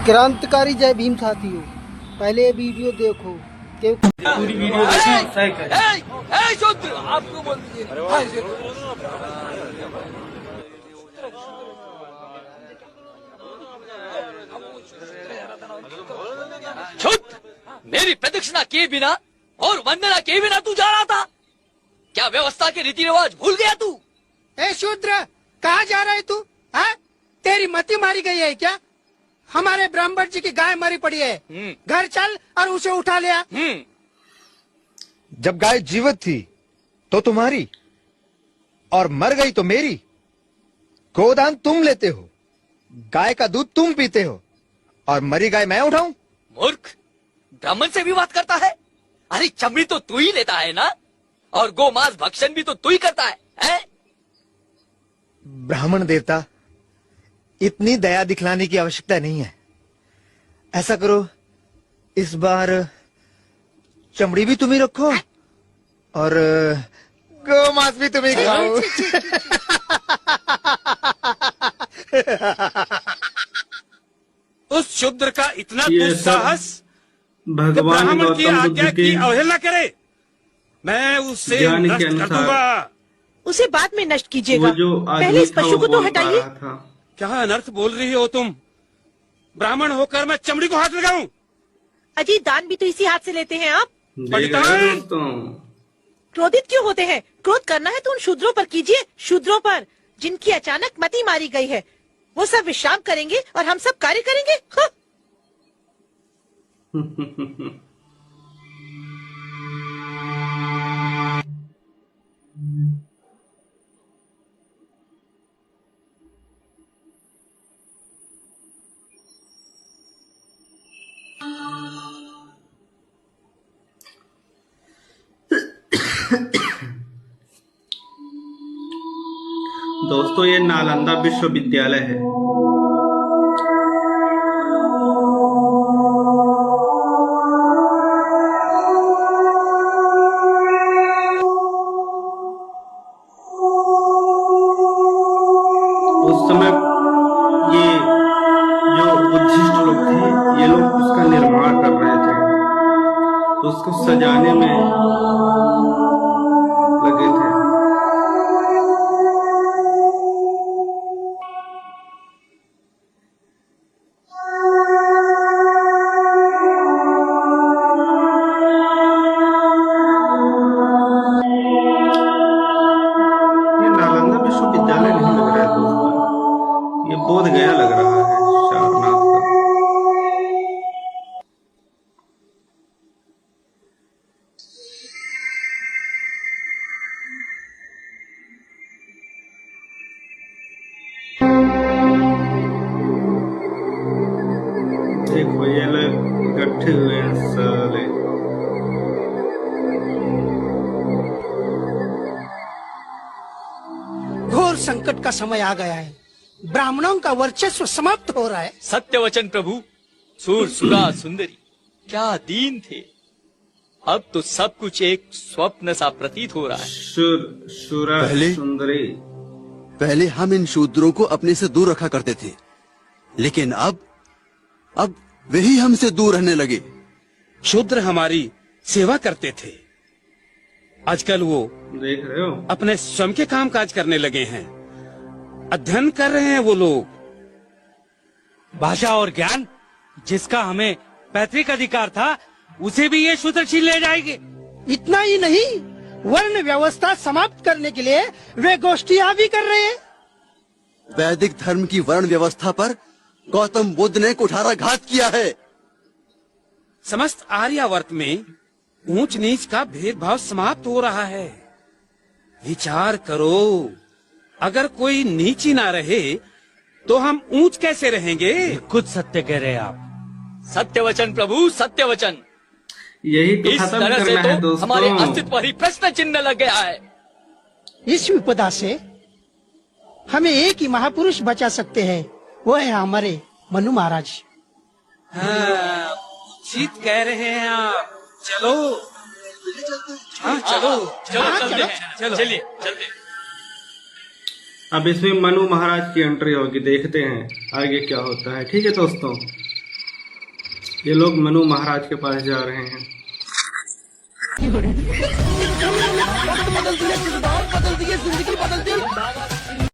क्रांतिकारी जय भीम साथियों, पहले ये वीडियो देखो। पूरी वीडियो देखिए। शूद्र आपको बोलती है। शूद्र, मेरी प्रदक्षिणा किए बिना और वंदना किए बिना तू जा रहा था? क्या व्यवस्था के रीति रिवाज भूल गया तू? ए शूद्र, कहाँ जा रहा है तू? हाँ? तेरी मति मारी गई है क्या? हमारे ब्राह्मण जी की गाय मरी पड़ी है, घर चल और उसे उठा लिया। जब गाय जीवित थी तो तुम्हारी और मर गई तो मेरी। गोदान तुम लेते हो, गाय का दूध तुम पीते हो और मरी गाय मैं उठाऊं? मूर्ख, ब्राह्मण से भी बात करता है? अरे चमड़ी तो तू ही लेता है ना, और गोमांस भक्षण भी तो तू ही करता है? ब्राह्मण देवता, इतनी दया दिखलाने की आवश्यकता नहीं है। ऐसा करो, इस बार चमड़ी भी तुम ही रखो और गोमांस भी तुम ही खाओ। उस शूद्र का इतना दुस्साहस भगवान ब्राह्मण की गौतम आज्ञा बुद्ध की के अवहेलना करे। मैं उससे ज्ञान के नष्ट कर अनुसार दूंगा। उसे बाद में नष्ट कीजिएगा, वो जो पहले आदमी इस था पशु वो को तो बोल पा हटाइए। रहा था। क्या अनर्थ बोल रही हो तुम? ब्राह्मण होकर मैं चमड़ी को हाथ लगाऊं? अजी, दान भी तो इसी हाथ से लेते हैं आप। देख रहे हो दोस्तों, क्रोधित क्यों होते हैं? क्रोध करना है तो उन शूद्रों पर कीजिए, शूद्रों पर जिनकी अचानक मति मारी गई है। वो सब विश्राम करेंगे और हम सब कार्य करेंगे। हाँ। दोस्तों ये नालंदा विश्वविद्यालय है। उस समय ये जो बुद्धिस्ट लोग थे, ये लोग उसका निर्माण कर रहे थे, उसको सजाने में लगे थे। ये नालंदा विश्वविद्यालय नहीं लग रहा है दोस्तों, ये बोध गया लग रहा है, सारनाथ का। देखो ये लोग इकट्ठे हुए हैं साले। घोर संकट का समय आ गया है, ब्राह्मणों का वर्चस्व समाप्त हो रहा है। सत्य वचन प्रभु। सूर सुरा सुंदरी क्या दीन थे, अब तो सब कुछ एक स्वप्न सा प्रतीत हो रहा है। सुरा सुंदरी। पहले हम इन शूद्रों को अपने से दूर रखा करते थे, लेकिन अब वही हमसे दूर रहने लगे। शूद्र हमारी सेवा करते थे, आजकल वो देख रहे हो, अपने स्वयं के काम काज करने लगे हैं, अध्ययन कर रहे हैं वो लोग। भाषा और ज्ञान जिसका हमें पैतृक अधिकार था, उसे भी ये शूद्र छीन ले जाएंगे। इतना ही नहीं, वर्ण व्यवस्था समाप्त करने के लिए वे गोष्ठियां भी कर रहे हैं। वैदिक धर्म की वर्ण व्यवस्था पर गौतम बुद्ध ने कुठाराघात किया है। समस्त आर्यावर्त में ऊंच नीच का भेदभाव समाप्त हो रहा है। विचार करो, अगर कोई नीच ही ना रहे तो हम ऊंच कैसे रहेंगे? कुछ सत्य कह रहे हैं आप। सत्य वचन प्रभु, सत्य वचन। यही तो इस खत्म तरह से करना है तो दोस्तों। हमारे अस्तित्व पर ही प्रश्न चिन्ह लग गया है। इस विपदा से हमें एक ही महापुरुष बचा सकते हैं, वो है हमारे मनु महाराज। हाँ, उचित कह रहे हैं आप। चलो, हाँ चलो चलते हैं, चलो चलिए चलते। अब इसमें मनु महाराज की एंट्री होगी, देखते हैं आगे क्या होता है। ठीक है दोस्तों, ये लोग मनु महाराज के पास जा रहे हैं। बदल दिए किरदार, बदल दिए जिंदगी।